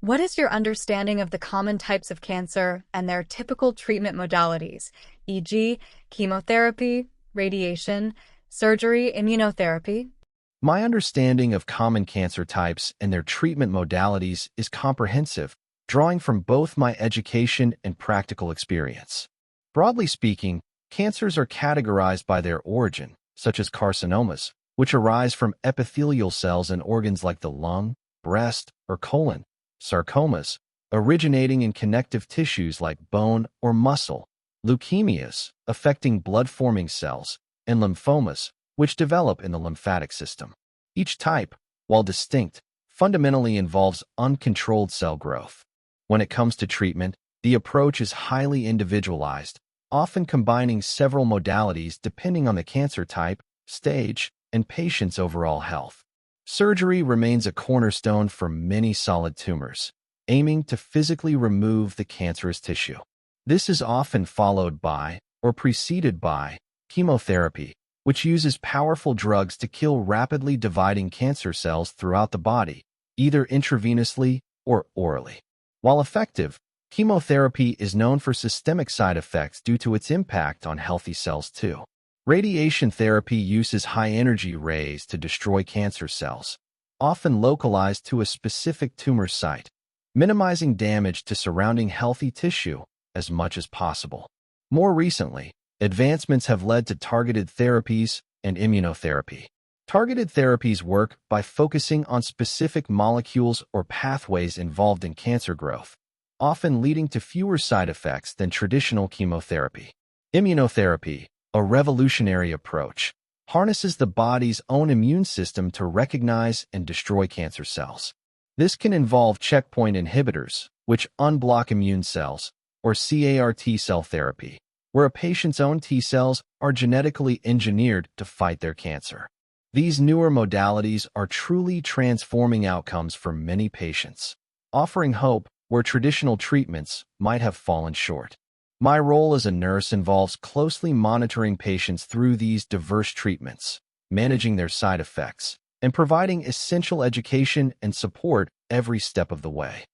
What is your understanding of the common types of cancer and their typical treatment modalities, e.g., chemotherapy, radiation, surgery, immunotherapy? My understanding of common cancer types and their treatment modalities is comprehensive, drawing from both my education and practical experience. Broadly speaking, cancers are categorized by their origin, such as carcinomas, which arise from epithelial cells in organs like the lung, breast, or colon, sarcomas, originating in connective tissues like bone or muscle, leukemias, affecting blood-forming cells, and lymphomas, which develop in the lymphatic system. Each type, while distinct, fundamentally involves uncontrolled cell growth. When it comes to treatment, the approach is highly individualized, often combining several modalities depending on the cancer type, stage, and patient's overall health. Surgery remains a cornerstone for many solid tumors, aiming to physically remove the cancerous tissue. This is often followed by, or preceded by, chemotherapy, which uses powerful drugs to kill rapidly dividing cancer cells throughout the body, either intravenously or orally. While effective, chemotherapy is known for systemic side effects due to its impact on healthy cells too. Radiation therapy uses high-energy rays to destroy cancer cells, often localized to a specific tumor site, minimizing damage to surrounding healthy tissue as much as possible. More recently, advancements have led to targeted therapies and immunotherapy. Targeted therapies work by focusing on specific molecules or pathways involved in cancer growth, often leading to fewer side effects than traditional chemotherapy. Immunotherapy, a revolutionary approach, harnesses the body's own immune system to recognize and destroy cancer cells. This can involve checkpoint inhibitors, which unblock immune cells, or CAR-T cell therapy, where a patient's own T cells are genetically engineered to fight their cancer. These newer modalities are truly transforming outcomes for many patients, offering hope where traditional treatments might have fallen short. My role as a nurse involves closely monitoring patients through these diverse treatments, managing their side effects, and providing essential education and support every step of the way.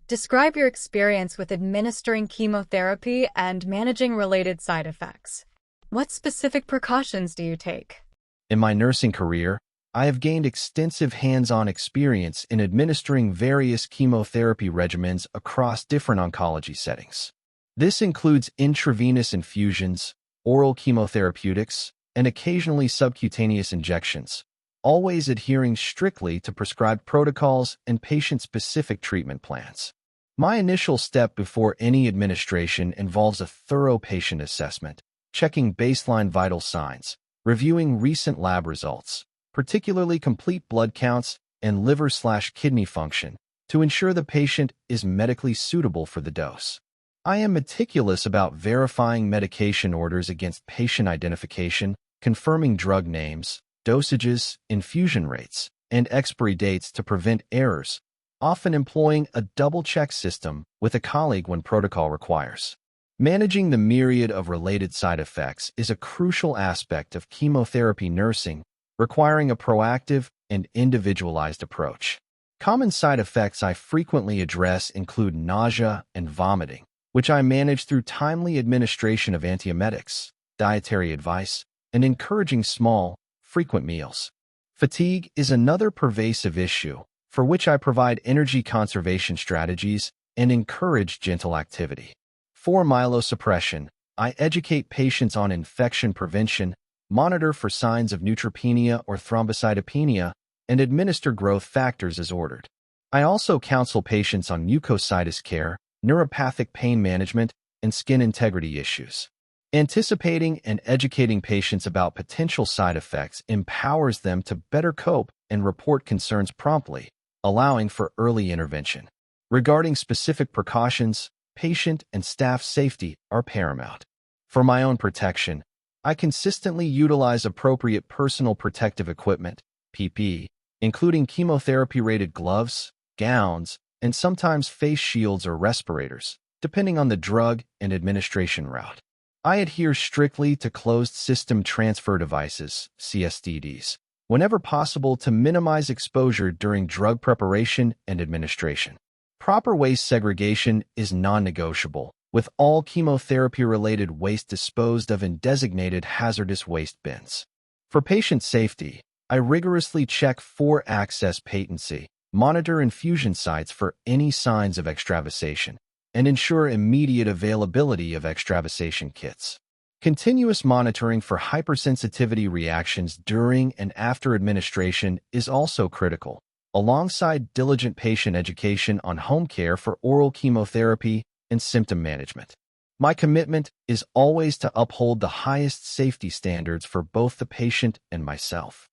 Describe your experience with administering chemotherapy and managing related side effects. What specific precautions do you take? In my nursing career, I have gained extensive hands-on experience in administering various chemotherapy regimens across different oncology settings. This includes intravenous infusions, oral chemotherapeutics, and occasionally subcutaneous injections, always adhering strictly to prescribed protocols and patient-specific treatment plans. My initial step before any administration involves a thorough patient assessment, checking baseline vital signs, reviewing recent lab results, particularly complete blood counts and liver/kidney function, to ensure the patient is medically suitable for the dose. I am meticulous about verifying medication orders against patient identification, confirming drug names, dosages, infusion rates, and expiry dates to prevent errors, often employing a double-check system with a colleague when protocol requires. Managing the myriad of related side effects is a crucial aspect of chemotherapy nursing, requiring a proactive and individualized approach. Common side effects I frequently address include nausea and vomiting, which I manage through timely administration of antiemetics, dietary advice, and encouraging small, frequent meals. Fatigue is another pervasive issue, for which I provide energy conservation strategies and encourage gentle activity. For myelosuppression, I educate patients on infection prevention, monitor for signs of neutropenia or thrombocytopenia, and administer growth factors as ordered. I also counsel patients on mucositis care, neuropathic pain management, and skin integrity issues. Anticipating and educating patients about potential side effects empowers them to better cope and report concerns promptly, allowing for early intervention. Regarding specific precautions, patient and staff safety are paramount. For my own protection, I consistently utilize appropriate personal protective equipment, PPE, including chemotherapy-rated gloves, gowns, and sometimes face shields or respirators, depending on the drug and administration route. I adhere strictly to closed system transfer devices, CSTDs, whenever possible to minimize exposure during drug preparation and administration. Proper waste segregation is non-negotiable, with all chemotherapy-related waste disposed of in designated hazardous waste bins. For patient safety, I rigorously check for access patency, monitor infusion sites for any signs of extravasation, and ensure immediate availability of extravasation kits. Continuous monitoring for hypersensitivity reactions during and after administration is also critical, alongside diligent patient education on home care for oral chemotherapy and symptom management. My commitment is always to uphold the highest safety standards for both the patient and myself.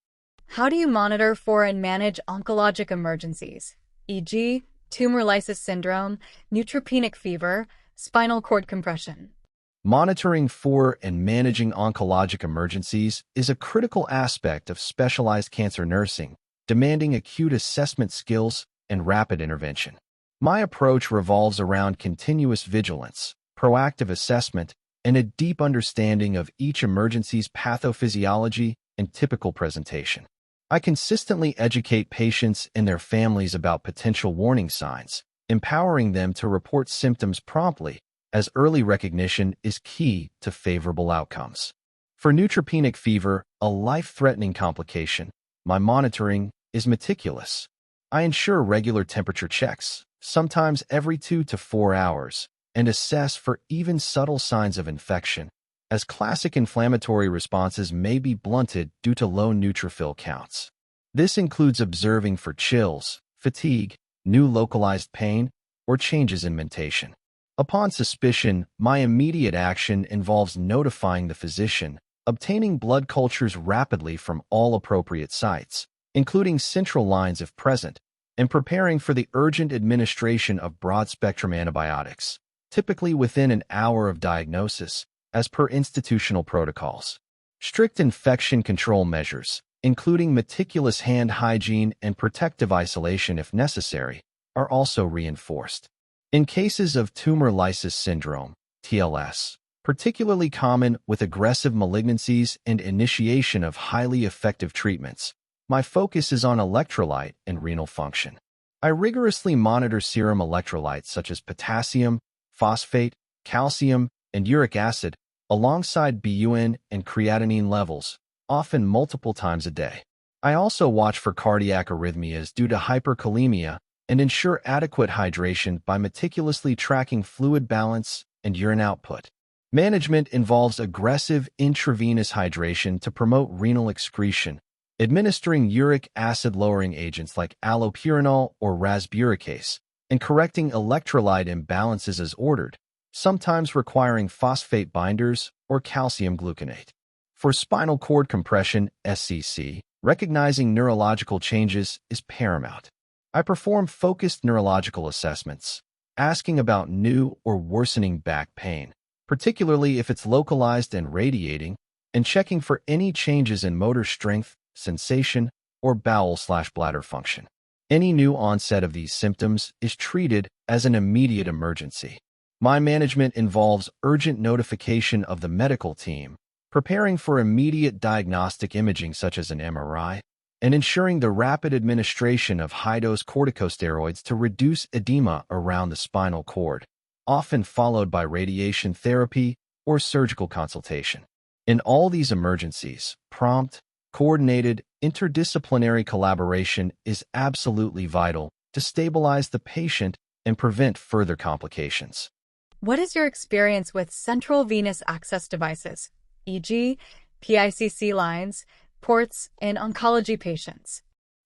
How do you monitor for and manage oncologic emergencies, e.g., tumor lysis syndrome, neutropenic fever, spinal cord compression? Monitoring for and managing oncologic emergencies is a critical aspect of specialized cancer nursing, demanding acute assessment skills and rapid intervention. My approach revolves around continuous vigilance, proactive assessment, and a deep understanding of each emergency's pathophysiology and typical presentation. I consistently educate patients and their families about potential warning signs, empowering them to report symptoms promptly, as early recognition is key to favorable outcomes. For neutropenic fever, a life-threatening complication, my monitoring is meticulous. I ensure regular temperature checks, sometimes every 2 to 4 hours, and assess for even subtle signs of infection, as classic inflammatory responses may be blunted due to low neutrophil counts. This includes observing for chills, fatigue, new localized pain, or changes in mentation. Upon suspicion, my immediate action involves notifying the physician, obtaining blood cultures rapidly from all appropriate sites, including central lines if present, and preparing for the urgent administration of broad-spectrum antibiotics, typically within an hour of diagnosis, as per institutional protocols. Strict infection control measures, including meticulous hand hygiene and protective isolation if necessary, are also reinforced. In cases of tumor lysis syndrome, TLS, particularly common with aggressive malignancies and initiation of highly effective treatments, my focus is on electrolyte and renal function. I rigorously monitor serum electrolytes such as potassium, phosphate, calcium, and uric acid, alongside BUN and creatinine levels, often multiple times a day. I also watch for cardiac arrhythmias due to hyperkalemia and ensure adequate hydration by meticulously tracking fluid balance and urine output. Management involves aggressive intravenous hydration to promote renal excretion, administering uric acid-lowering agents like allopurinol or rasburicase, and correcting electrolyte imbalances as ordered, sometimes requiring phosphate binders or calcium gluconate. For spinal cord compression, SCC, recognizing neurological changes is paramount. I perform focused neurological assessments, asking about new or worsening back pain, particularly if it's localized and radiating, and checking for any changes in motor strength, sensation, or bowel/bladder function. Any new onset of these symptoms is treated as an immediate emergency. My management involves urgent notification of the medical team, preparing for immediate diagnostic imaging such as an MRI, and ensuring the rapid administration of high-dose corticosteroids to reduce edema around the spinal cord, often followed by radiation therapy or surgical consultation. In all these emergencies, prompt, coordinated, interdisciplinary collaboration is absolutely vital to stabilize the patient and prevent further complications. What is your experience with central venous access devices, e.g., PICC lines, ports, in oncology patients?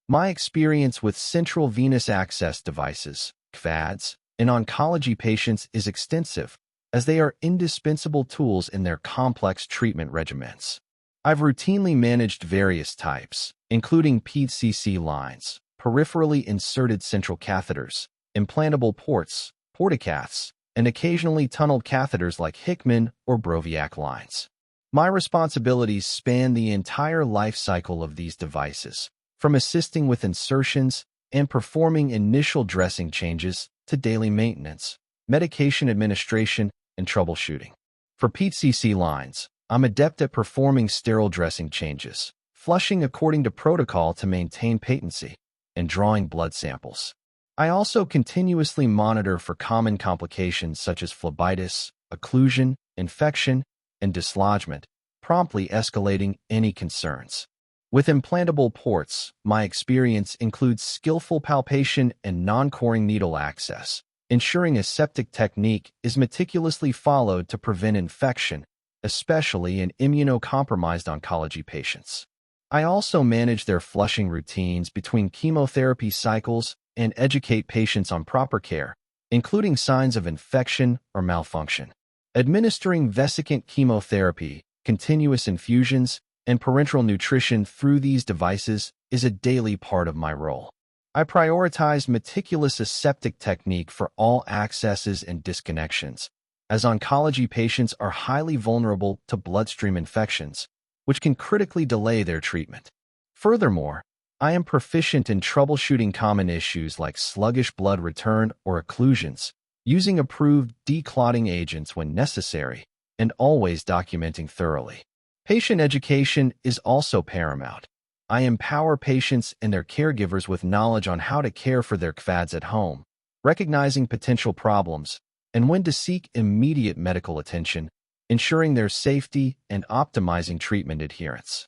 My experience with central venous access devices, CVADs, in oncology patients is extensive, as they are indispensable tools in their complex treatment regimens. I've routinely managed various types, including PICC lines, peripherally inserted central catheters, implantable ports, portacaths, and occasionally tunneled catheters like Hickman or Broviac lines. My responsibilities span the entire life cycle of these devices, from assisting with insertions and performing initial dressing changes to daily maintenance, medication administration, and troubleshooting. For PICC lines, I'm adept at performing sterile dressing changes, flushing according to protocol to maintain patency, and drawing blood samples. I also continuously monitor for common complications such as phlebitis, occlusion, infection, and dislodgement, promptly escalating any concerns. With implantable ports, my experience includes skillful palpation and non-coring needle access, ensuring aseptic technique is meticulously followed to prevent infection, especially in immunocompromised oncology patients. I also manage their flushing routines between chemotherapy cycles and educate patients on proper care, including signs of infection or malfunction. Administering vesicant chemotherapy, continuous infusions, and parenteral nutrition through these devices is a daily part of my role. I prioritize meticulous aseptic technique for all accesses and disconnections, as oncology patients are highly vulnerable to bloodstream infections, which can critically delay their treatment. Furthermore, I am proficient in troubleshooting common issues like sluggish blood return or occlusions, using approved declotting agents when necessary, and always documenting thoroughly. Patient education is also paramount. I empower patients and their caregivers with knowledge on how to care for their CVADs at home, recognizing potential problems, and when to seek immediate medical attention, ensuring their safety and optimizing treatment adherence.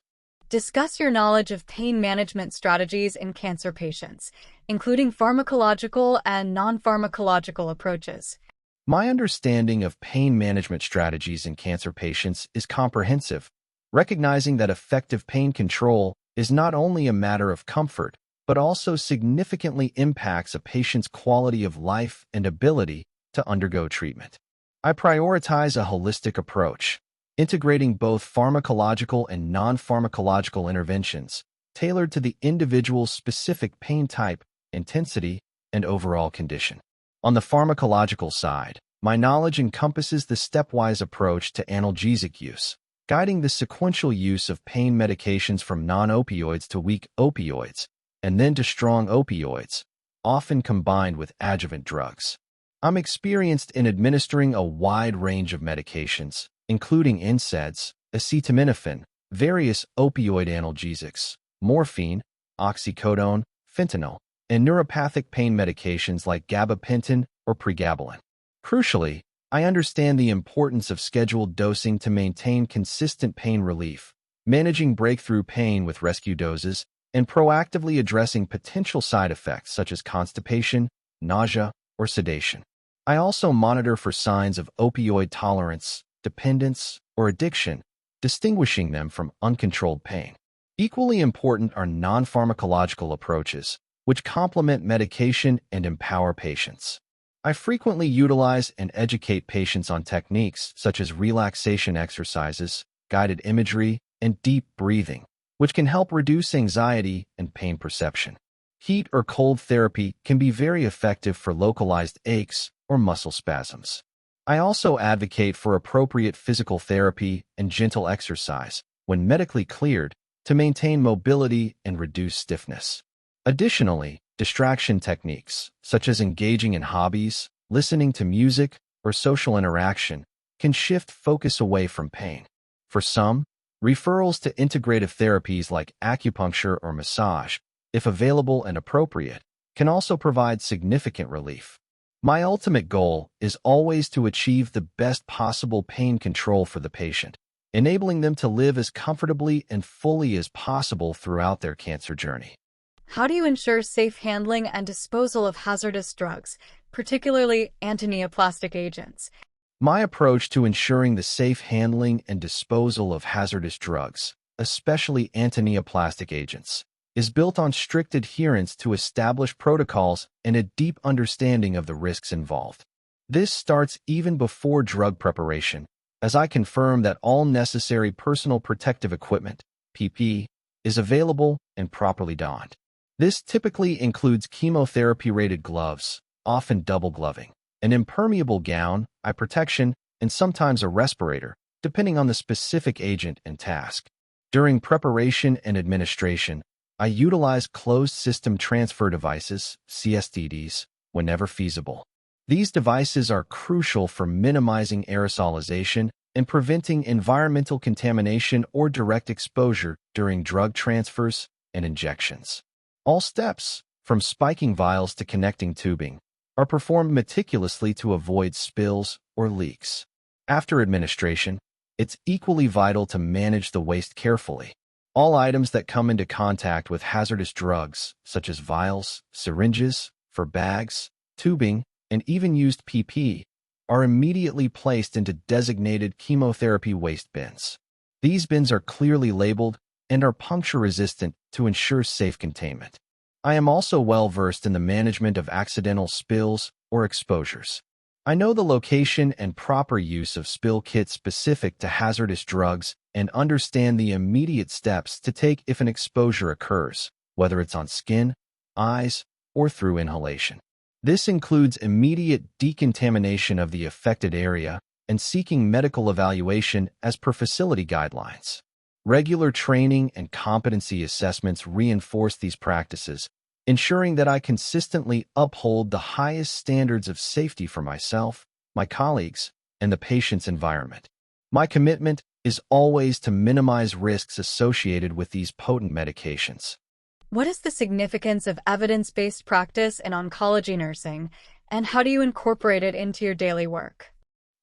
Discuss your knowledge of pain management strategies in cancer patients, including pharmacological and non-pharmacological approaches. My understanding of pain management strategies in cancer patients is comprehensive, recognizing that effective pain control is not only a matter of comfort, but also significantly impacts a patient's quality of life and ability to undergo treatment. I prioritize a holistic approach, integrating both pharmacological and non-pharmacological interventions, tailored to the individual's specific pain type, intensity, and overall condition. On the pharmacological side, my knowledge encompasses the stepwise approach to analgesic use, guiding the sequential use of pain medications from non-opioids to weak opioids, and then to strong opioids, often combined with adjuvant drugs. I'm experienced in administering a wide range of medications, including NSAIDs, acetaminophen, various opioid analgesics, morphine, oxycodone, fentanyl, and neuropathic pain medications like gabapentin or pregabalin. Crucially, I understand the importance of scheduled dosing to maintain consistent pain relief, managing breakthrough pain with rescue doses, and proactively addressing potential side effects such as constipation, nausea, or sedation. I also monitor for signs of opioid tolerance, dependence, or addiction, distinguishing them from uncontrolled pain. Equally important are non-pharmacological approaches, which complement medication and empower patients. I frequently utilize and educate patients on techniques such as relaxation exercises, guided imagery, and deep breathing, which can help reduce anxiety and pain perception. Heat or cold therapy can be very effective for localized aches or muscle spasms. I also advocate for appropriate physical therapy and gentle exercise, when medically cleared, to maintain mobility and reduce stiffness. Additionally, distraction techniques, such as engaging in hobbies, listening to music, or social interaction, can shift focus away from pain. For some, referrals to integrative therapies like acupuncture or massage, if available and appropriate, can also provide significant relief. My ultimate goal is always to achieve the best possible pain control for the patient, enabling them to live as comfortably and fully as possible throughout their cancer journey. How do you ensure safe handling and disposal of hazardous drugs, particularly antineoplastic agents? My approach to ensuring the safe handling and disposal of hazardous drugs, especially antineoplastic agents, is built on strict adherence to established protocols and a deep understanding of the risks involved. This starts even before drug preparation, as I confirm that all necessary personal protective equipment, PPE, is available and properly donned. This typically includes chemotherapy-rated gloves, often double gloving, an impermeable gown, eye protection, and sometimes a respirator, depending on the specific agent and task. During preparation and administration, I utilize closed-system transfer devices, CSTDs, whenever feasible. These devices are crucial for minimizing aerosolization and preventing environmental contamination or direct exposure during drug transfers and injections. All steps, from spiking vials to connecting tubing, are performed meticulously to avoid spills or leaks. After administration, it's equally vital to manage the waste carefully. All items that come into contact with hazardous drugs, such as vials, syringes, for bags, tubing, and even used PP, are immediately placed into designated chemotherapy waste bins. These bins are clearly labeled and are puncture-resistant to ensure safe containment. I am also well-versed in the management of accidental spills or exposures. I know the location and proper use of spill kits specific to hazardous drugs and understand the immediate steps to take if an exposure occurs, whether it's on skin, eyes, or through inhalation. This includes immediate decontamination of the affected area and seeking medical evaluation as per facility guidelines. Regular training and competency assessments reinforce these practices, ensuring that I consistently uphold the highest standards of safety for myself, my colleagues, and the patient's environment. My commitment is always to minimize risks associated with these potent medications. What is the significance of evidence-based practice in oncology nursing, and how do you incorporate it into your daily work?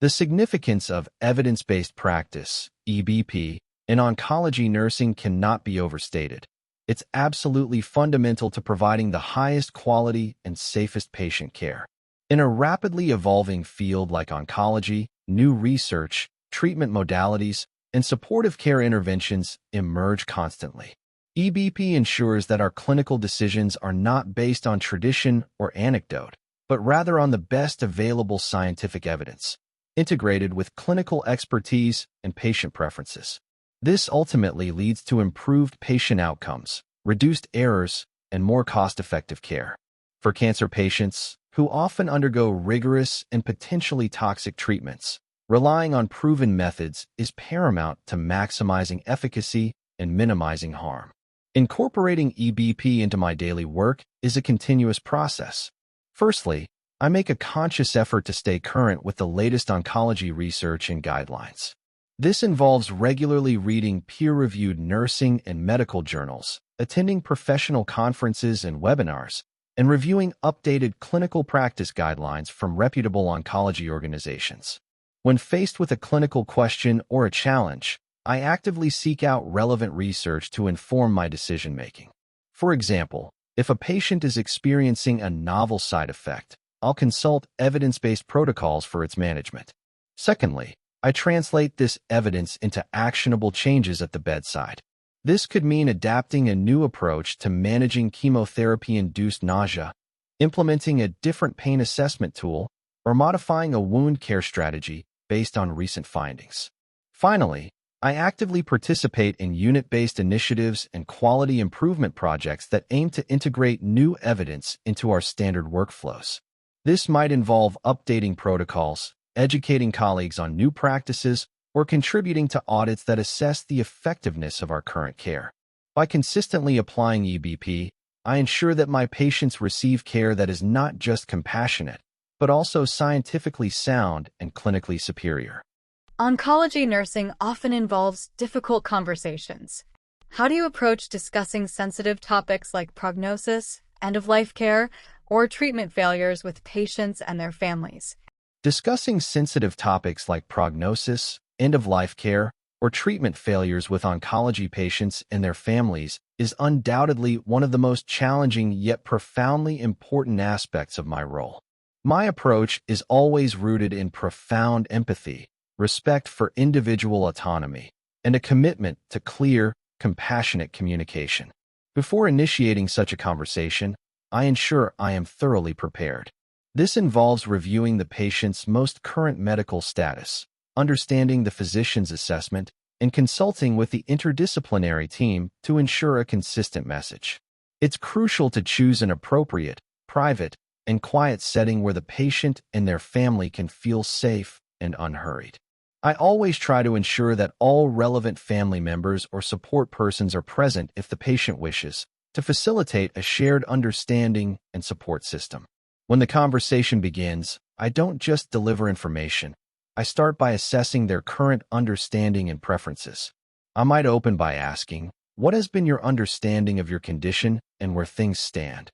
The significance of evidence-based practice, EBP, in oncology nursing cannot be overstated. It's absolutely fundamental to providing the highest quality and safest patient care. In a rapidly evolving field like oncology, new research, treatment modalities, and supportive care interventions emerge constantly. EBP ensures that our clinical decisions are not based on tradition or anecdote, but rather on the best available scientific evidence, integrated with clinical expertise and patient preferences. This ultimately leads to improved patient outcomes, reduced errors, and more cost-effective care. For cancer patients, who often undergo rigorous and potentially toxic treatments, relying on proven methods is paramount to maximizing efficacy and minimizing harm. Incorporating EBP into my daily work is a continuous process. Firstly, I make a conscious effort to stay current with the latest oncology research and guidelines. This involves regularly reading peer-reviewed nursing and medical journals, attending professional conferences and webinars, and reviewing updated clinical practice guidelines from reputable oncology organizations. When faced with a clinical question or a challenge, I actively seek out relevant research to inform my decision-making. For example, if a patient is experiencing a novel side effect, I'll consult evidence-based protocols for its management. Secondly, I translate this evidence into actionable changes at the bedside. This could mean adapting a new approach to managing chemotherapy-induced nausea, implementing a different pain assessment tool, or modifying a wound care strategy based on recent findings. Finally, I actively participate in unit-based initiatives and quality improvement projects that aim to integrate new evidence into our standard workflows. This might involve updating protocols, educating colleagues on new practices, or contributing to audits that assess the effectiveness of our current care. By consistently applying EBP, I ensure that my patients receive care that is not just compassionate, but also scientifically sound and clinically superior. Oncology nursing often involves difficult conversations. How do you approach discussing sensitive topics like prognosis, end-of-life care, or treatment failures with patients and their families? Discussing sensitive topics like prognosis, end-of-life care, or treatment failures with oncology patients and their families is undoubtedly one of the most challenging yet profoundly important aspects of my role. My approach is always rooted in profound empathy, respect for individual autonomy, and a commitment to clear, compassionate communication. Before initiating such a conversation, I ensure I am thoroughly prepared. This involves reviewing the patient's most current medical status, understanding the physician's assessment, and consulting with the interdisciplinary team to ensure a consistent message. It's crucial to choose an appropriate, private, and quiet setting where the patient and their family can feel safe and unhurried. I always try to ensure that all relevant family members or support persons are present if the patient wishes, to facilitate a shared understanding and support system. When the conversation begins, I don't just deliver information. I start by assessing their current understanding and preferences. I might open by asking, "What has been your understanding of your condition and where things stand?"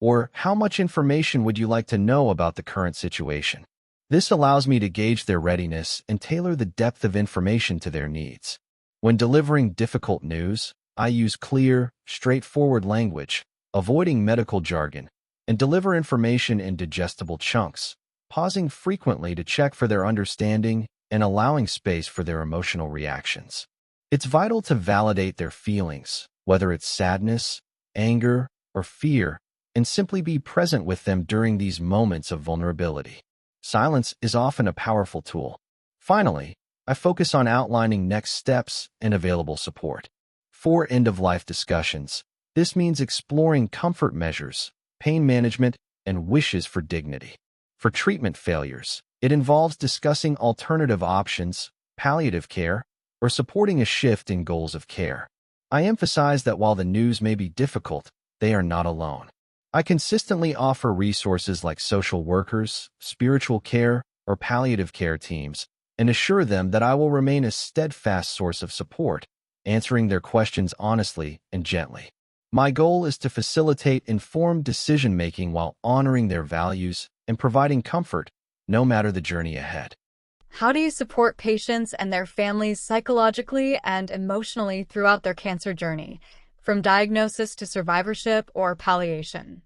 Or how much information would you like to know about the current situation? This allows me to gauge their readiness and tailor the depth of information to their needs. When delivering difficult news, I use clear, straightforward language, avoiding medical jargon, and deliver information in digestible chunks, pausing frequently to check for their understanding and allowing space for their emotional reactions. It's vital to validate their feelings, whether it's sadness, anger, or fear, and simply be present with them during these moments of vulnerability. Silence is often a powerful tool. Finally, I focus on outlining next steps and available support. For end-of-life discussions, this means exploring comfort measures, pain management, and wishes for dignity. For treatment failures, it involves discussing alternative options, palliative care, or supporting a shift in goals of care. I emphasize that while the news may be difficult, they are not alone. I consistently offer resources like social workers, spiritual care, or palliative care teams, and assure them that I will remain a steadfast source of support, answering their questions honestly and gently. My goal is to facilitate informed decision-making while honoring their values and providing comfort, no matter the journey ahead. How do you support patients and their families psychologically and emotionally throughout their cancer journey, from diagnosis to survivorship or palliation?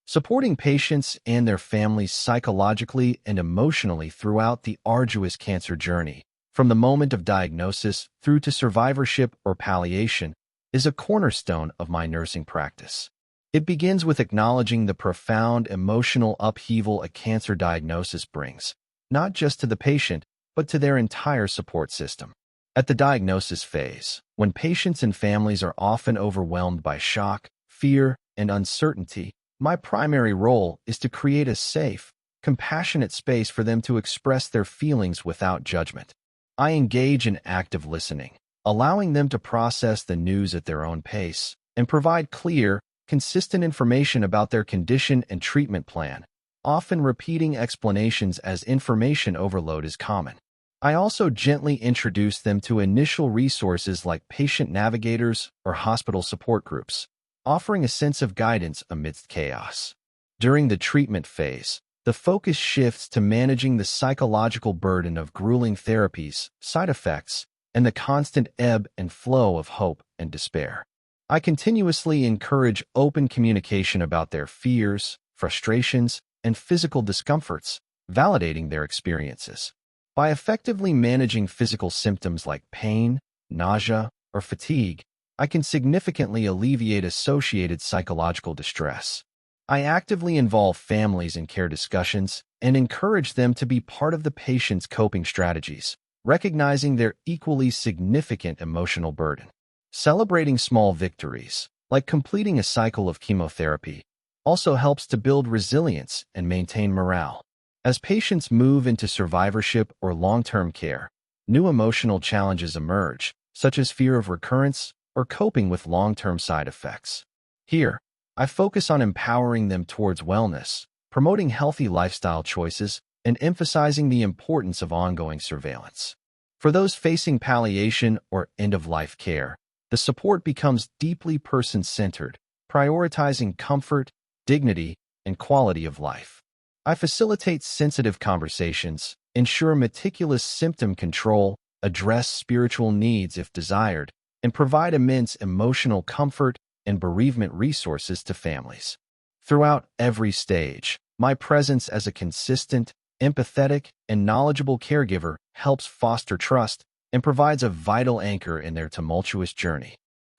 Supporting patients and their families psychologically and emotionally throughout the arduous cancer journey, from the moment of diagnosis through to survivorship or palliation, is a cornerstone of my nursing practice. It begins with acknowledging the profound emotional upheaval a cancer diagnosis brings, not just to the patient, but to their entire support system. At the diagnosis phase, when patients and families are often overwhelmed by shock, fear, and uncertainty, my primary role is to create a safe, compassionate space for them to express their feelings without judgment. I engage in active listening, allowing them to process the news at their own pace, and provide clear, consistent information about their condition and treatment plan, often repeating explanations as information overload is common. I also gently introduce them to initial resources like patient navigators or hospital support groups, offering a sense of guidance amidst chaos. During the treatment phase, the focus shifts to managing the psychological burden of grueling therapies, side effects, and the constant ebb and flow of hope and despair. I continuously encourage open communication about their fears, frustrations, and physical discomforts, validating their experiences. By effectively managing physical symptoms like pain, nausea, or fatigue, I can significantly alleviate associated psychological distress. I actively involve families in care discussions and encourage them to be part of the patient's coping strategies, recognizing their equally significant emotional burden. Celebrating small victories, like completing a cycle of chemotherapy, also helps to build resilience and maintain morale. As patients move into survivorship or long-term care, new emotional challenges emerge, such as fear of recurrence or coping with long-term side effects. Here, I focus on empowering them towards wellness, promoting healthy lifestyle choices, and emphasizing the importance of ongoing surveillance. For those facing palliation or end-of-life care, the support becomes deeply person-centered, prioritizing comfort, dignity, and quality of life. I facilitate sensitive conversations, ensure meticulous symptom control, address spiritual needs if desired, and provide immense emotional comfort and bereavement resources to families. Throughout every stage, my presence as a consistent, empathetic, and knowledgeable caregiver helps foster trust and provides a vital anchor in their tumultuous journey.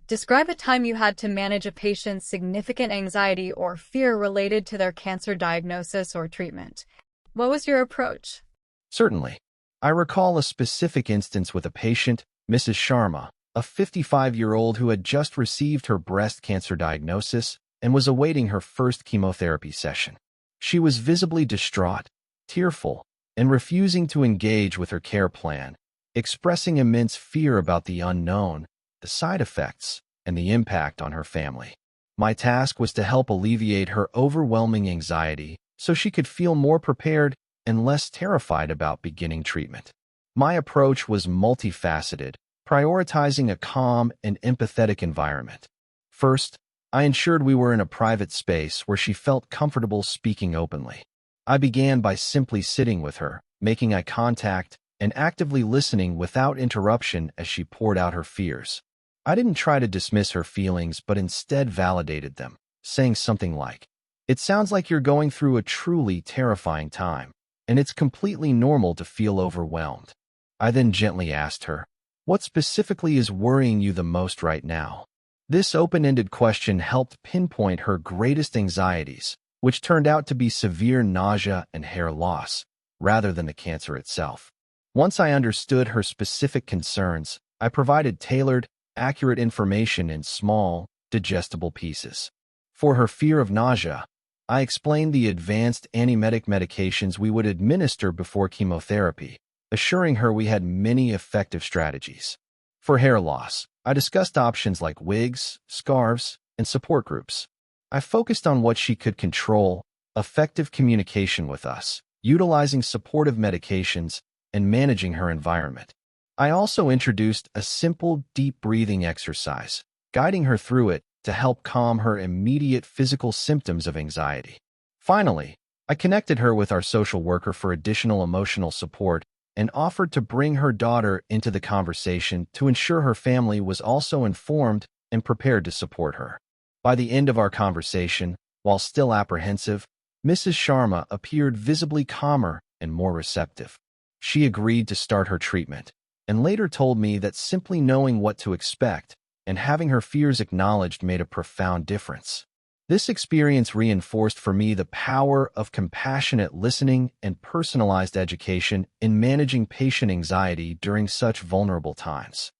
Describe a time you had to manage a patient's significant anxiety or fear related to their cancer diagnosis or treatment. What was your approach? Certainly. I recall a specific instance with a patient, Mrs. Sharma, a 55-year-old who had just received her breast cancer diagnosis and was awaiting her first chemotherapy session. She was visibly distraught, tearful, and refusing to engage with her care plan, expressing immense fear about the unknown, the side effects, and the impact on her family. My task was to help alleviate her overwhelming anxiety so she could feel more prepared and less terrified about beginning treatment. My approach was multifaceted, prioritizing a calm and empathetic environment. First, I ensured we were in a private space where she felt comfortable speaking openly. I began by simply sitting with her, making eye contact, and actively listening without interruption as she poured out her fears. I didn't try to dismiss her feelings, but instead validated them, saying something like, "It sounds like you're going through a truly terrifying time, and it's completely normal to feel overwhelmed." I then gently asked her, "What specifically is worrying you the most right now?" This open-ended question helped pinpoint her greatest anxieties, which turned out to be severe nausea and hair loss, rather than the cancer itself. Once I understood her specific concerns, I provided tailored, accurate information in small, digestible pieces. For her fear of nausea, I explained the advanced antiemetic medications we would administer before chemotherapy, assuring her we had many effective strategies. For hair loss, I discussed options like wigs, scarves, and support groups. I focused on what she could control, effective communication with us, utilizing supportive medications, and managing her environment. I also introduced a simple, deep breathing exercise, guiding her through it to help calm her immediate physical symptoms of anxiety. Finally, I connected her with our social worker for additional emotional support and offered to bring her daughter into the conversation to ensure her family was also informed and prepared to support her. By the end of our conversation, while still apprehensive, Mrs. Sharma appeared visibly calmer and more receptive. She agreed to start her treatment, and later told me that simply knowing what to expect and having her fears acknowledged made a profound difference. This experience reinforced for me the power of compassionate listening and personalized education in managing patient anxiety during such vulnerable times.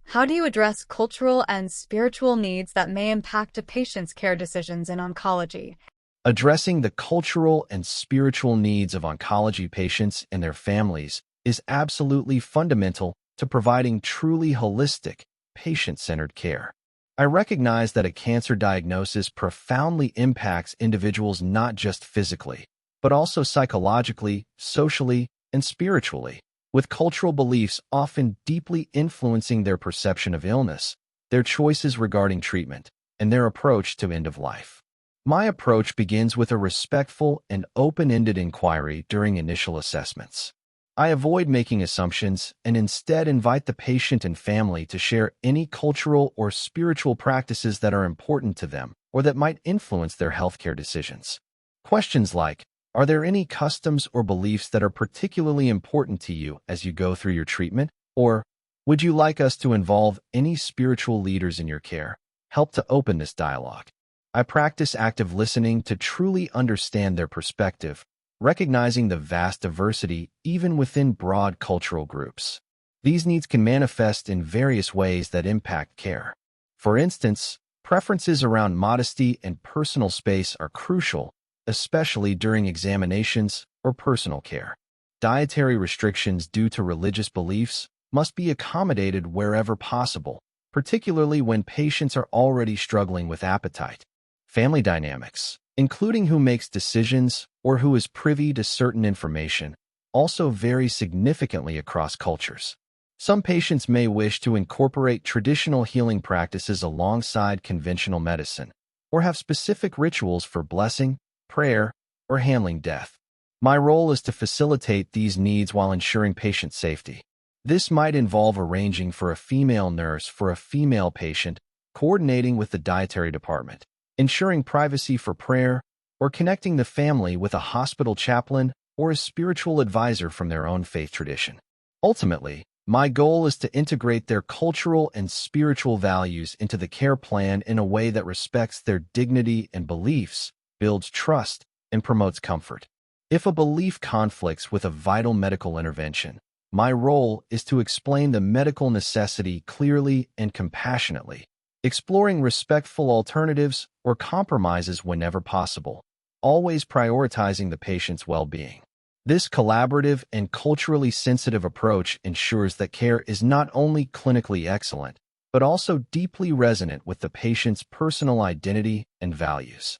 How do you address cultural and spiritual needs that may impact a patient's care decisions in oncology? Addressing the cultural and spiritual needs of oncology patients and their families is absolutely fundamental to providing truly holistic, patient-centered care. I recognize that a cancer diagnosis profoundly impacts individuals not just physically, but also psychologically, socially, and spiritually, with cultural beliefs often deeply influencing their perception of illness, their choices regarding treatment, and their approach to end of life. My approach begins with a respectful and open-ended inquiry during initial assessments. I avoid making assumptions and instead invite the patient and family to share any cultural or spiritual practices that are important to them or that might influence their healthcare decisions. Questions like, "Are there any customs or beliefs that are particularly important to you as you go through your treatment?" Or, "Would you like us to involve any spiritual leaders in your care?" help to open this dialogue. I practice active listening to truly understand their perspective, recognizing the vast diversity even within broad cultural groups. These needs can manifest in various ways that impact care. For instance, preferences around modesty and personal space are crucial, especially during examinations or personal care. Dietary restrictions due to religious beliefs must be accommodated wherever possible, particularly when patients are already struggling with appetite. Family dynamics, including who makes decisions or who is privy to certain information, also vary significantly across cultures. Some patients may wish to incorporate traditional healing practices alongside conventional medicine, or have specific rituals for blessing, prayer, or handling death. My role is to facilitate these needs while ensuring patient safety. This might involve arranging for a female nurse for a female patient, coordinating with the dietary department, ensuring privacy for prayer, or connecting the family with a hospital chaplain or a spiritual advisor from their own faith tradition. Ultimately, my goal is to integrate their cultural and spiritual values into the care plan in a way that respects their dignity and beliefs, builds trust, and promotes comfort. If a belief conflicts with a vital medical intervention, my role is to explain the medical necessity clearly and compassionately, exploring respectful alternatives or compromises whenever possible, always prioritizing the patient's well-being. This collaborative and culturally sensitive approach ensures that care is not only clinically excellent, but also deeply resonant with the patient's personal identity and values.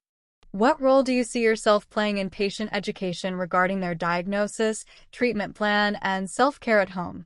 What role do you see yourself playing in patient education regarding their diagnosis, treatment plan, and self-care at home?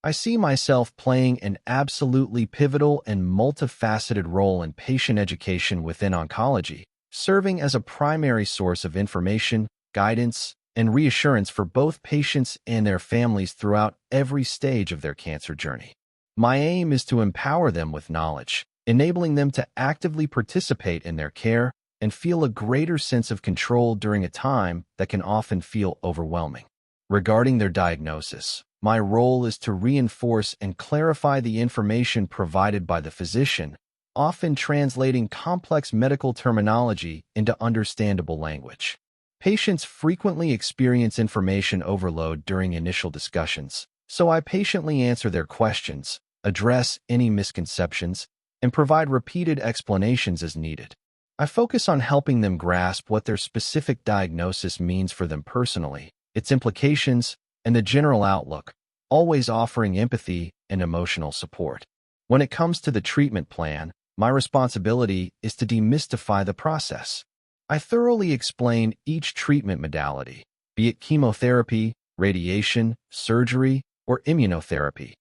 I see myself playing an absolutely pivotal and multifaceted role in patient education within oncology, serving as a primary source of information, guidance, and reassurance for both patients and their families throughout every stage of their cancer journey. My aim is to empower them with knowledge, enabling them to actively participate in their care and feel a greater sense of control during a time that can often feel overwhelming. Regarding their diagnosis, my role is to reinforce and clarify the information provided by the physician, often translating complex medical terminology into understandable language. Patients frequently experience information overload during initial discussions, so I patiently answer their questions, address any misconceptions, and provide repeated explanations as needed. I focus on helping them grasp what their specific diagnosis means for them personally, its implications, and the general outlook, always offering empathy and emotional support. When it comes to the treatment plan, my responsibility is to demystify the process. I thoroughly explain each treatment modality, be it chemotherapy, radiation, surgery, or immunotherapy,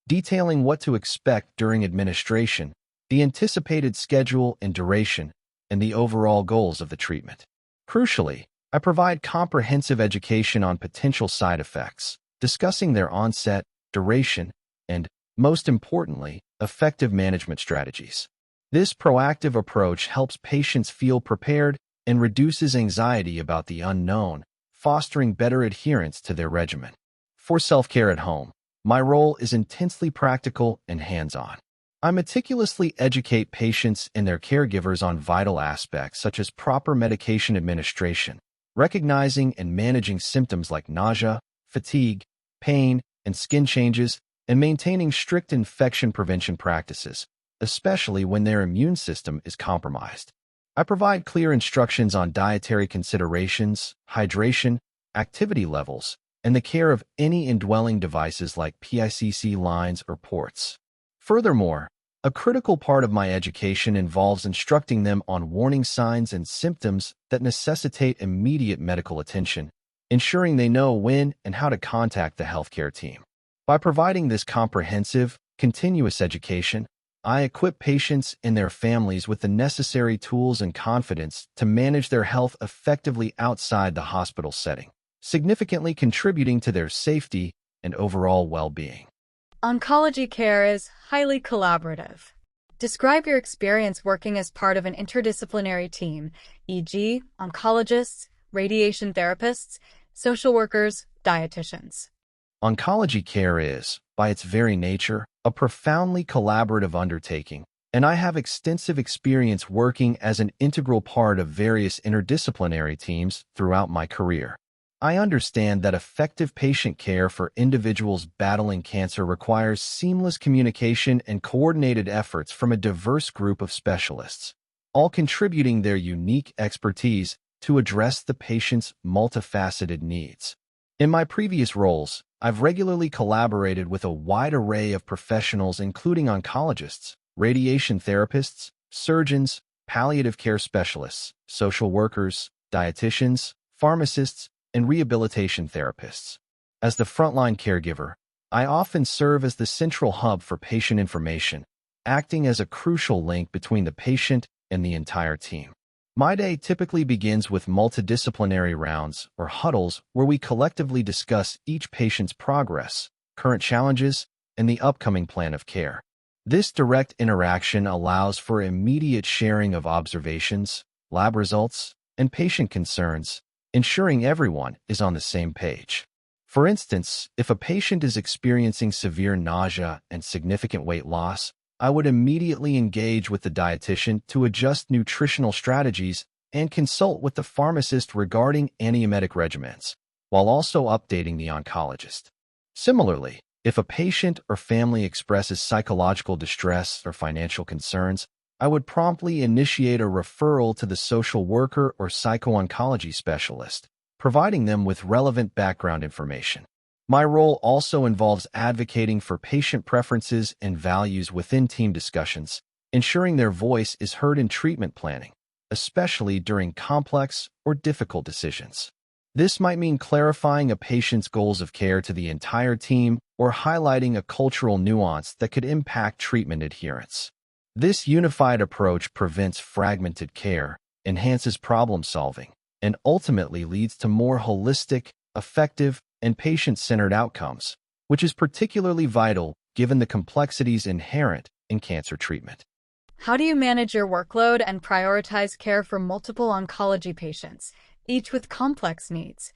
detailing what to expect during administration, the anticipated schedule and duration, and the overall goals of the treatment. Crucially, I provide comprehensive education on potential side effects, discussing their onset, duration, and, most importantly, effective management strategies. This proactive approach helps patients feel prepared and reduces anxiety about the unknown, fostering better adherence to their regimen. For self-care at home, my role is intensely practical and hands-on. I meticulously educate patients and their caregivers on vital aspects such as proper medication administration, recognizing and managing symptoms like nausea, fatigue, pain, and skin changes, and maintaining strict infection prevention practices, especially when their immune system is compromised. I provide clear instructions on dietary considerations, hydration, activity levels, and the care of any indwelling devices like PICC lines or ports. Furthermore, a critical part of my education involves instructing them on warning signs and symptoms that necessitate immediate medical attention, ensuring they know when and how to contact the healthcare team. By providing this comprehensive, continuous education, I equip patients and their families with the necessary tools and confidence to manage their health effectively outside the hospital setting, significantly contributing to their safety and overall well-being. Oncology care is highly collaborative. Describe your experience working as part of an interdisciplinary team, e.g., oncologists, radiation therapists, social workers, dietitians. Oncology care is, by its very nature, a profoundly collaborative undertaking, and I have extensive experience working as an integral part of various interdisciplinary teams throughout my career. I understand that effective patient care for individuals battling cancer requires seamless communication and coordinated efforts from a diverse group of specialists, all contributing their unique expertise to address the patient's multifaceted needs. In my previous roles, I've regularly collaborated with a wide array of professionals including oncologists, radiation therapists, surgeons, palliative care specialists, social workers, dietitians, pharmacists, and rehabilitation therapists. As the frontline caregiver, I often serve as the central hub for patient information, acting as a crucial link between the patient and the entire team. My day typically begins with multidisciplinary rounds or huddles where we collectively discuss each patient's progress, current challenges, and the upcoming plan of care. This direct interaction allows for immediate sharing of observations, lab results, and patient concerns, ensuring everyone is on the same page. For instance, if a patient is experiencing severe nausea and significant weight loss, I would immediately engage with the dietitian to adjust nutritional strategies and consult with the pharmacist regarding antiemetic regimens, while also updating the oncologist. Similarly, if a patient or family expresses psychological distress or financial concerns, I would promptly initiate a referral to the social worker or psycho-oncology specialist, providing them with relevant background information. My role also involves advocating for patient preferences and values within team discussions, ensuring their voice is heard in treatment planning, especially during complex or difficult decisions. This might mean clarifying a patient's goals of care to the entire team or highlighting a cultural nuance that could impact treatment adherence. This unified approach prevents fragmented care, enhances problem-solving, and ultimately leads to more holistic, effective, and patient-centered outcomes, which is particularly vital given the complexities inherent in cancer treatment. How do you manage your workload and prioritize care for multiple oncology patients, each with complex needs?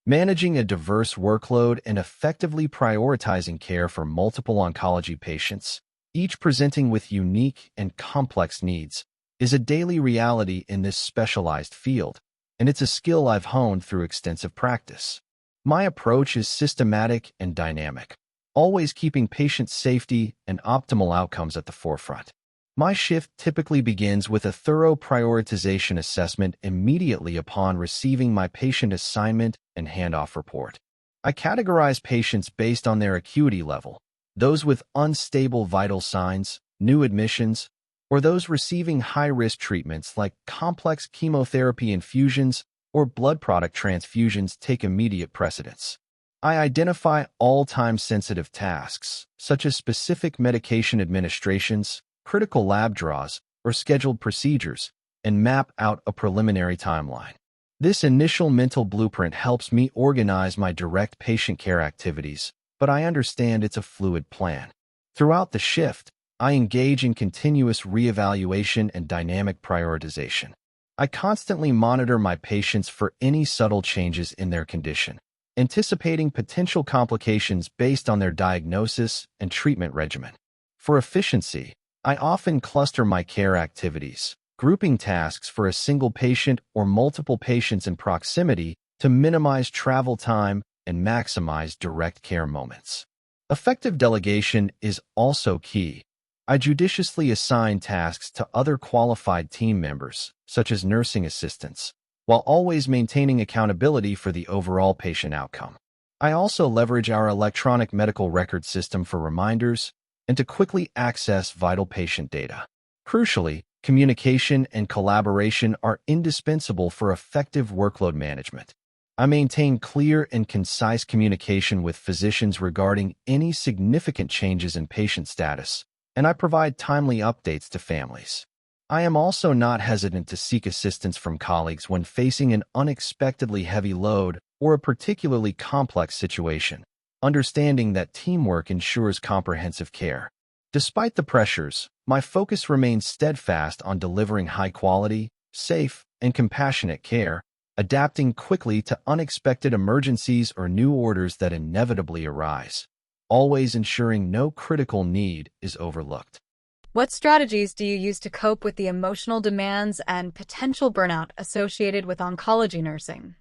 Managing a diverse workload and effectively prioritizing care for multiple oncology patients, each presenting with unique and complex needs, is a daily reality in this specialized field, and it's a skill I've honed through extensive practice. My approach is systematic and dynamic, always keeping patient safety and optimal outcomes at the forefront. My shift typically begins with a thorough prioritization assessment immediately upon receiving my patient assignment and handoff report. I categorize patients based on their acuity level, those with unstable vital signs, new admissions, or those receiving high-risk treatments like complex chemotherapy infusions or blood product transfusions take immediate precedence. I identify all time-sensitive tasks, such as specific medication administrations, critical lab draws, or scheduled procedures, and map out a preliminary timeline. This initial mental blueprint helps me organize my direct patient care activities, but I understand it's a fluid plan. Throughout the shift, I engage in continuous reevaluation and dynamic prioritization. I constantly monitor my patients for any subtle changes in their condition, anticipating potential complications based on their diagnosis and treatment regimen. For efficiency, I often cluster my care activities, grouping tasks for a single patient or multiple patients in proximity to minimize travel time and maximize direct care moments. Effective delegation is also key. I judiciously assign tasks to other qualified team members, such as nursing assistants, while always maintaining accountability for the overall patient outcome. I also leverage our electronic medical record system for reminders and to quickly access vital patient data. Crucially, communication and collaboration are indispensable for effective workload management. I maintain clear and concise communication with physicians regarding any significant changes in patient status, and I provide timely updates to families. I am also not hesitant to seek assistance from colleagues when facing an unexpectedly heavy load or a particularly complex situation, understanding that teamwork ensures comprehensive care. Despite the pressures, my focus remains steadfast on delivering high-quality, safe, and compassionate care, adapting quickly to unexpected emergencies or new orders that inevitably arise, always ensuring no critical need is overlooked. What strategies do you use to cope with the emotional demands and potential burnout associated with oncology nursing?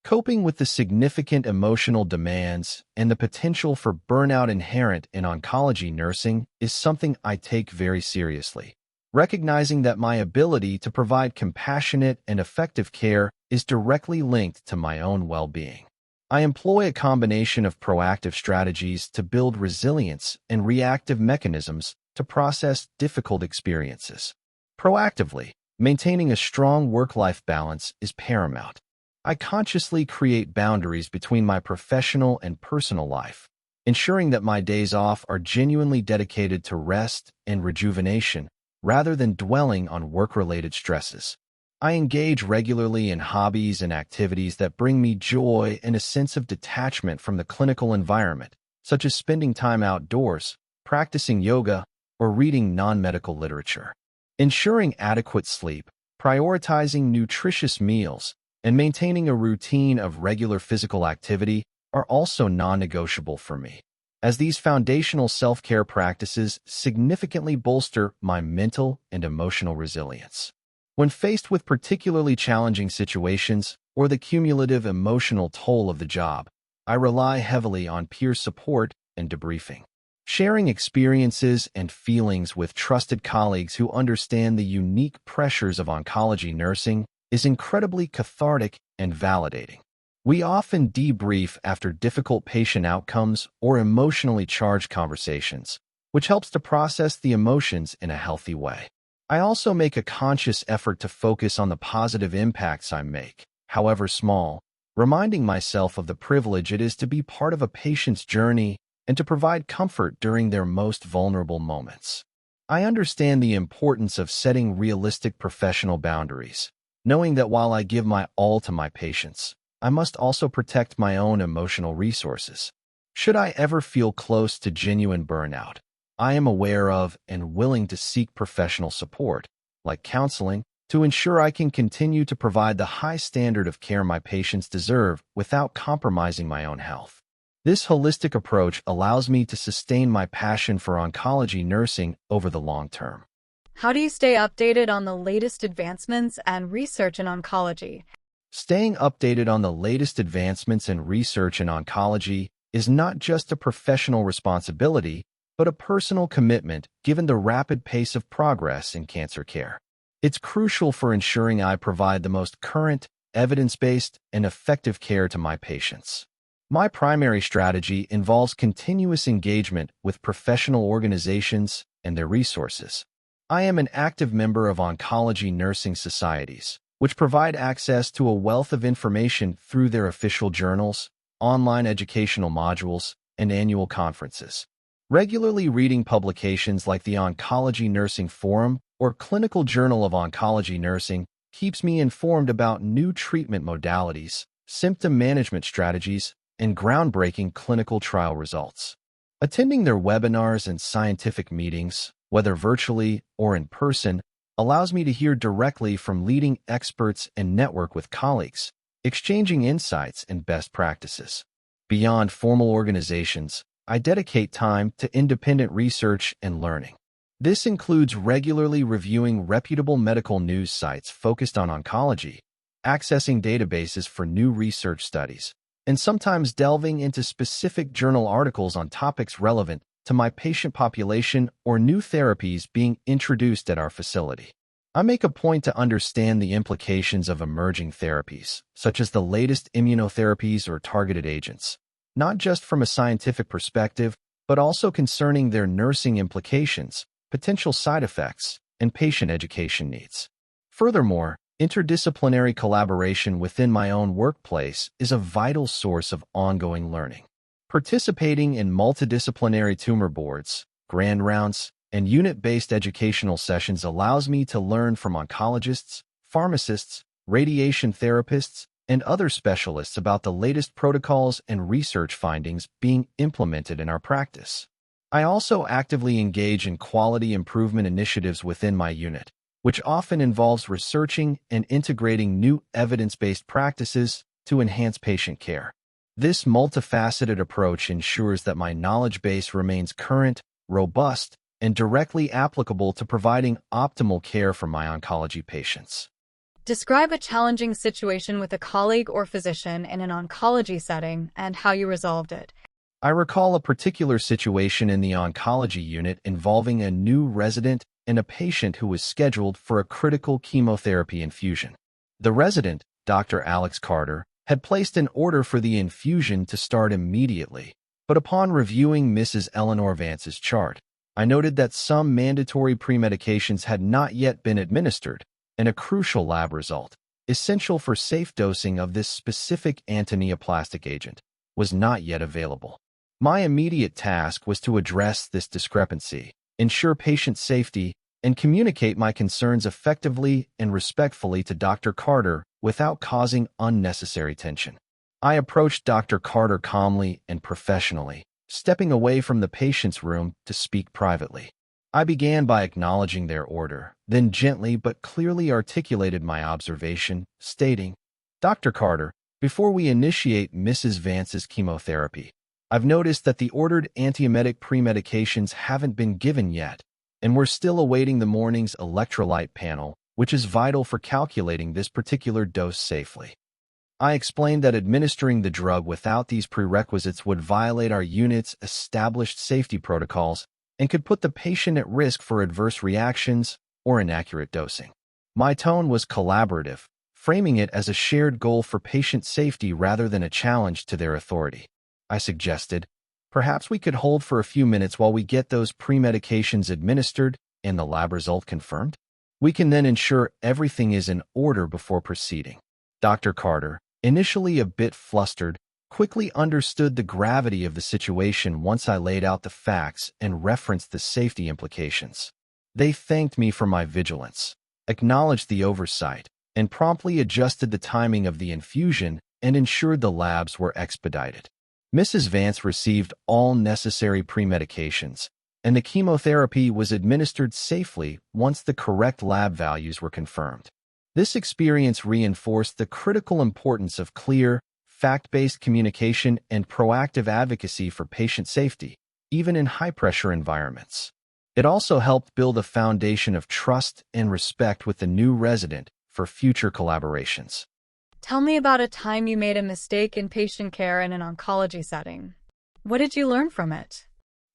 Coping with the significant emotional demands and the potential for burnout inherent in oncology nursing is something I take very seriously. Recognizing that my ability to provide compassionate and effective care is directly linked to my own well-being. I employ a combination of proactive strategies to build resilience and reactive mechanisms to process difficult experiences. Proactively, maintaining a strong work-life balance is paramount. I consciously create boundaries between my professional and personal life, ensuring that my days off are genuinely dedicated to rest and rejuvenation rather than dwelling on work-related stresses. I engage regularly in hobbies and activities that bring me joy and a sense of detachment from the clinical environment, such as spending time outdoors, practicing yoga, or reading non-medical literature. Ensuring adequate sleep, prioritizing nutritious meals, and maintaining a routine of regular physical activity are also non-negotiable for me, as these foundational self-care practices significantly bolster my mental and emotional resilience. When faced with particularly challenging situations or the cumulative emotional toll of the job, I rely heavily on peer support and debriefing. Sharing experiences and feelings with trusted colleagues who understand the unique pressures of oncology nursing is incredibly cathartic and validating. We often debrief after difficult patient outcomes or emotionally charged conversations, which helps to process the emotions in a healthy way. I also make a conscious effort to focus on the positive impacts I make, however small, reminding myself of the privilege it is to be part of a patient's journey and to provide comfort during their most vulnerable moments. I understand the importance of setting realistic professional boundaries, knowing that while I give my all to my patients, I must also protect my own emotional resources. Should I ever feel close to genuine burnout, I am aware of and willing to seek professional support, like counseling, to ensure I can continue to provide the high standard of care my patients deserve without compromising my own health. This holistic approach allows me to sustain my passion for oncology nursing over the long term. How do you stay updated on the latest advancements and research in oncology? Staying updated on the latest advancements in research in oncology is not just a professional responsibility, but a personal commitment given the rapid pace of progress in cancer care. It's crucial for ensuring I provide the most current, evidence-based, and effective care to my patients. My primary strategy involves continuous engagement with professional organizations and their resources. I am an active member of oncology nursing societies, which provide access to a wealth of information through their official journals, online educational modules, and annual conferences. Regularly reading publications like the Oncology Nursing Forum or Clinical Journal of Oncology Nursing keeps me informed about new treatment modalities, symptom management strategies, and groundbreaking clinical trial results. Attending their webinars and scientific meetings, whether virtually or in person, allows me to hear directly from leading experts and network with colleagues, exchanging insights and best practices. Beyond formal organizations, I dedicate time to independent research and learning. This includes regularly reviewing reputable medical news sites focused on oncology, accessing databases for new research studies, and sometimes delving into specific journal articles on topics relevant to my patient population or new therapies being introduced at our facility. I make a point to understand the implications of emerging therapies, such as the latest immunotherapies or targeted agents, not just from a scientific perspective, but also concerning their nursing implications, potential side effects, and patient education needs. Furthermore, interdisciplinary collaboration within my own workplace is a vital source of ongoing learning. Participating in multidisciplinary tumor boards, grand rounds, and unit-based educational sessions allows me to learn from oncologists, pharmacists, radiation therapists, and other specialists about the latest protocols and research findings being implemented in our practice. I also actively engage in quality improvement initiatives within my unit, which often involves researching and integrating new evidence-based practices to enhance patient care. This multifaceted approach ensures that my knowledge base remains current, robust, and directly applicable to providing optimal care for my oncology patients. Describe a challenging situation with a colleague or physician in an oncology setting and how you resolved it. I recall a particular situation in the oncology unit involving a new resident and a patient who was scheduled for a critical chemotherapy infusion. The resident, Dr. Alex Carter, had placed an order for the infusion to start immediately, but upon reviewing Mrs. Eleanor Vance's chart, I noted that some mandatory premedications had not yet been administered, and a crucial lab result, essential for safe dosing of this specific antineoplastic agent, was not yet available. My immediate task was to address this discrepancy, ensure patient safety, and communicate my concerns effectively and respectfully to Dr. Carter without causing unnecessary tension. I approached Dr. Carter calmly and professionally, stepping away from the patient's room to speak privately. I began by acknowledging their order, then gently but clearly articulated my observation, stating, "Dr. Carter, before we initiate Mrs. Vance's chemotherapy, I've noticed that the ordered antiemetic premedications haven't been given yet, and we're still awaiting the morning's electrolyte panel, which is vital for calculating this particular dose safely." I explained that administering the drug without these prerequisites would violate our unit's established safety protocols and could put the patient at risk for adverse reactions or inaccurate dosing. My tone was collaborative, framing it as a shared goal for patient safety rather than a challenge to their authority. I suggested, perhaps we could hold for a few minutes while we get those premedications administered and the lab result confirmed. We can then ensure everything is in order before proceeding. Dr. Carter, initially a bit flustered, quickly understood the gravity of the situation once I laid out the facts and referenced the safety implications. They thanked me for my vigilance, acknowledged the oversight, and promptly adjusted the timing of the infusion and ensured the labs were expedited. Mrs. Vance received all necessary pre-medications, and the chemotherapy was administered safely once the correct lab values were confirmed. This experience reinforced the critical importance of clear, fact-based communication and proactive advocacy for patient safety, even in high-pressure environments. It also helped build a foundation of trust and respect with the new resident for future collaborations. Tell me about a time you made a mistake in patient care in an oncology setting. What did you learn from it?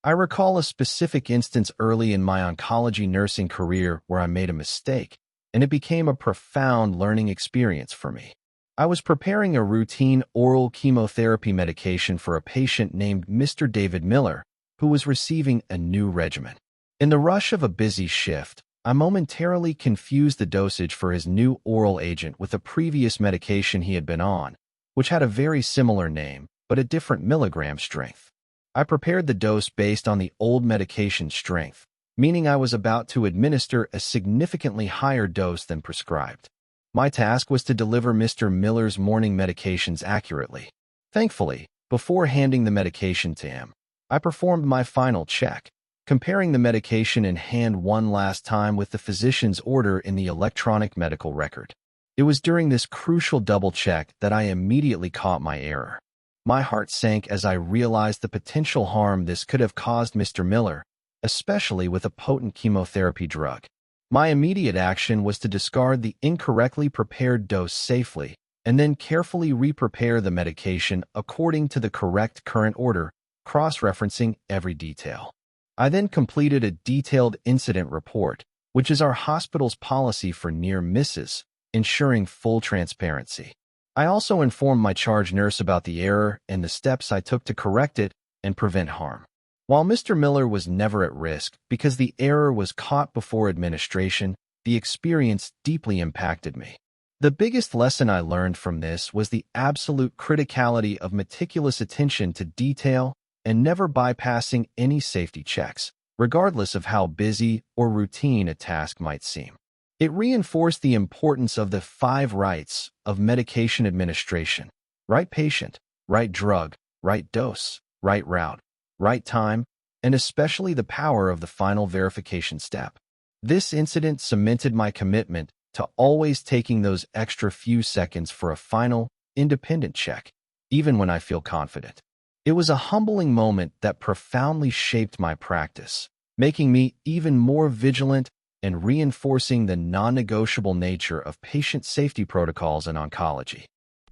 I recall a specific instance early in my oncology nursing career where I made a mistake, and it became a profound learning experience for me. I was preparing a routine oral chemotherapy medication for a patient named Mr. David Miller, who was receiving a new regimen. In the rush of a busy shift, I momentarily confused the dosage for his new oral agent with a previous medication he had been on, which had a very similar name, but a different milligram strength. I prepared the dose based on the old medication strength, meaning I was about to administer a significantly higher dose than prescribed. My task was to deliver Mr. Miller's morning medications accurately. Thankfully, before handing the medication to him, I performed my final check, comparing the medication in hand one last time with the physician's order in the electronic medical record. It was during this crucial double-check that I immediately caught my error. My heart sank as I realized the potential harm this could have caused Mr. Miller, especially with a potent chemotherapy drug. My immediate action was to discard the incorrectly prepared dose safely and then carefully re-prepare the medication according to the correct current order, cross-referencing every detail. I then completed a detailed incident report, which is our hospital's policy for near misses, ensuring full transparency. I also informed my charge nurse about the error and the steps I took to correct it and prevent harm. While Mr. Miller was never at risk because the error was caught before administration, the experience deeply impacted me. The biggest lesson I learned from this was the absolute criticality of meticulous attention to detail and never bypassing any safety checks, regardless of how busy or routine a task might seem. It reinforced the importance of the 5 rights of medication administration: right patient, right drug, right dose, right route, right time, and especially the power of the final verification step. This incident cemented my commitment to always taking those extra few seconds for a final, independent check, even when I feel confident. It was a humbling moment that profoundly shaped my practice, making me even more vigilant and reinforcing the non-negotiable nature of patient safety protocols in oncology.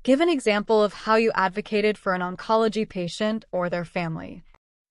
Give an example of how you advocated for an oncology patient or their family.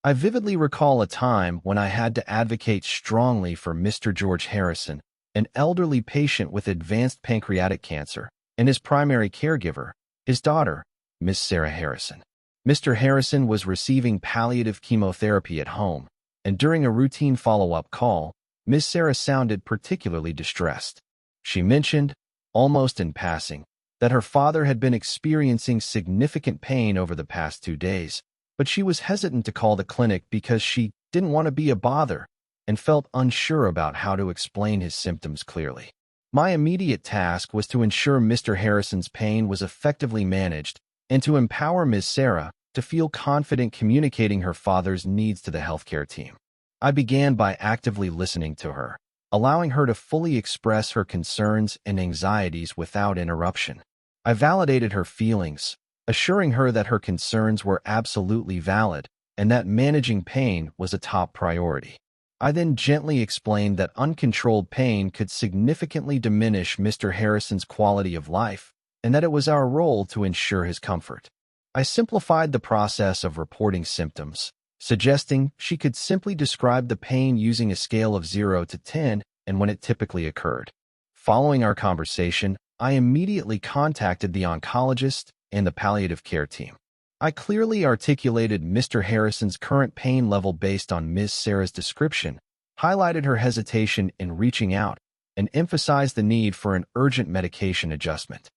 I vividly recall a time when I had to advocate strongly for Mr. George Harrison, an elderly patient with advanced pancreatic cancer, and his primary caregiver, his daughter, Miss Sarah Harrison. Mr. Harrison was receiving palliative chemotherapy at home, and during a routine follow-up call, Miss Sarah sounded particularly distressed. She mentioned, almost in passing, that her father had been experiencing significant pain over the past 2 days, but she was hesitant to call the clinic because she didn't want to be a bother and felt unsure about how to explain his symptoms clearly. My immediate task was to ensure Mr. Harrison's pain was effectively managed and to empower Ms. Sarah to feel confident communicating her father's needs to the healthcare team. I began by actively listening to her, allowing her to fully express her concerns and anxieties without interruption. I validated her feelings, assuring her that her concerns were absolutely valid and that managing pain was a top priority. I then gently explained that uncontrolled pain could significantly diminish Mr. Harrison's quality of life and that it was our role to ensure his comfort. I simplified the process of reporting symptoms, suggesting she could simply describe the pain using a scale of 0 to 10 and when it typically occurred. Following our conversation, I immediately contacted the oncologist and the palliative care team. I clearly articulated Mr. Harrison's current pain level based on Ms. Sarah's description, highlighted her hesitation in reaching out, and emphasized the need for an urgent medication adjustment.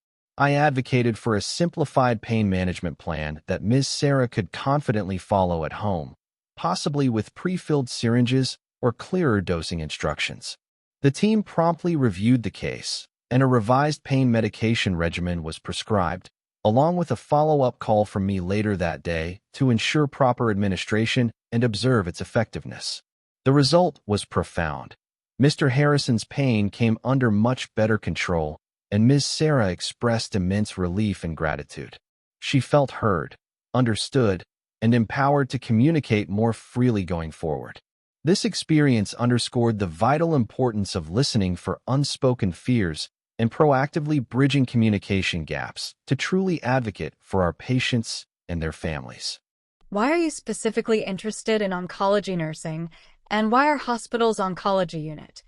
I advocated for a simplified pain management plan that Ms. Sarah could confidently follow at home, possibly with pre-filled syringes or clearer dosing instructions. The team promptly reviewed the case, and a revised pain medication regimen was prescribed, along with a follow-up call from me later that day to ensure proper administration and observe its effectiveness. The result was profound. Mr. Harrison's pain came under much better control, and Ms. Sarah expressed immense relief and gratitude. She felt heard, understood, and empowered to communicate more freely going forward. This experience underscored the vital importance of listening for unspoken fears and proactively bridging communication gaps to truly advocate for our patients and their families. Why are you specifically interested in oncology nursing, and why our hospital's oncology unit?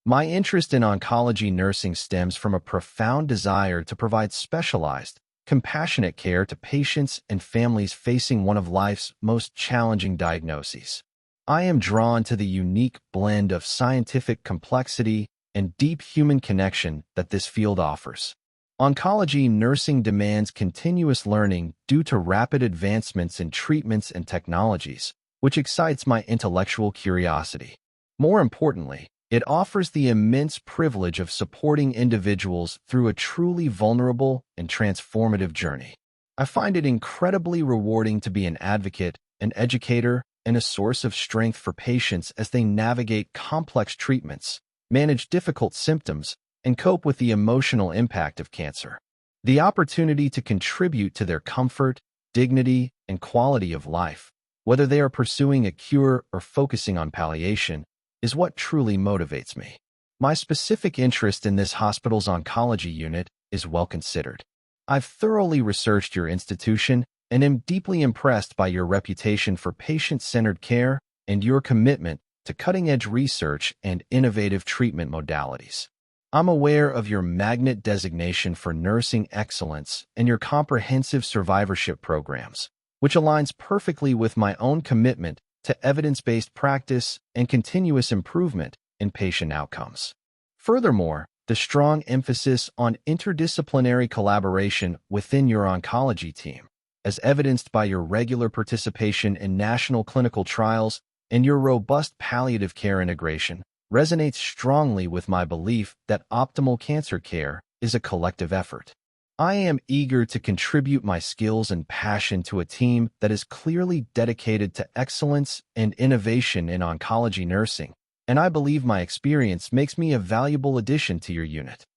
My interest in oncology nursing stems from a profound desire to provide specialized, compassionate care to patients and families facing one of life's most challenging diagnoses. I am drawn to the unique blend of scientific complexity and deep human connection that this field offers. Oncology nursing demands continuous learning due to rapid advancements in treatments and technologies, which excites my intellectual curiosity. More importantly, it offers the immense privilege of supporting individuals through a truly vulnerable and transformative journey. I find it incredibly rewarding to be an advocate, an educator, and a source of strength for patients as they navigate complex treatments, manage difficult symptoms, and cope with the emotional impact of cancer. The opportunity to contribute to their comfort, dignity, and quality of life, whether they are pursuing a cure or focusing on palliation, is what truly motivates me. My specific interest in this hospital's oncology unit is well considered. I've thoroughly researched your institution and am deeply impressed by your reputation for patient-centered care and your commitment to cutting-edge research and innovative treatment modalities. I'm aware of your magnet designation for nursing excellence and your comprehensive survivorship programs, which aligns perfectly with my own commitment to evidence-based practice and continuous improvement in patient outcomes. Furthermore, the strong emphasis on interdisciplinary collaboration within your oncology team, as evidenced by your regular participation in national clinical trials and your robust palliative care integration, resonates strongly with my belief that optimal cancer care is a collective effort. I am eager to contribute my skills and passion to a team that is clearly dedicated to excellence and innovation in oncology nursing, and I believe my experience makes me a valuable addition to your unit.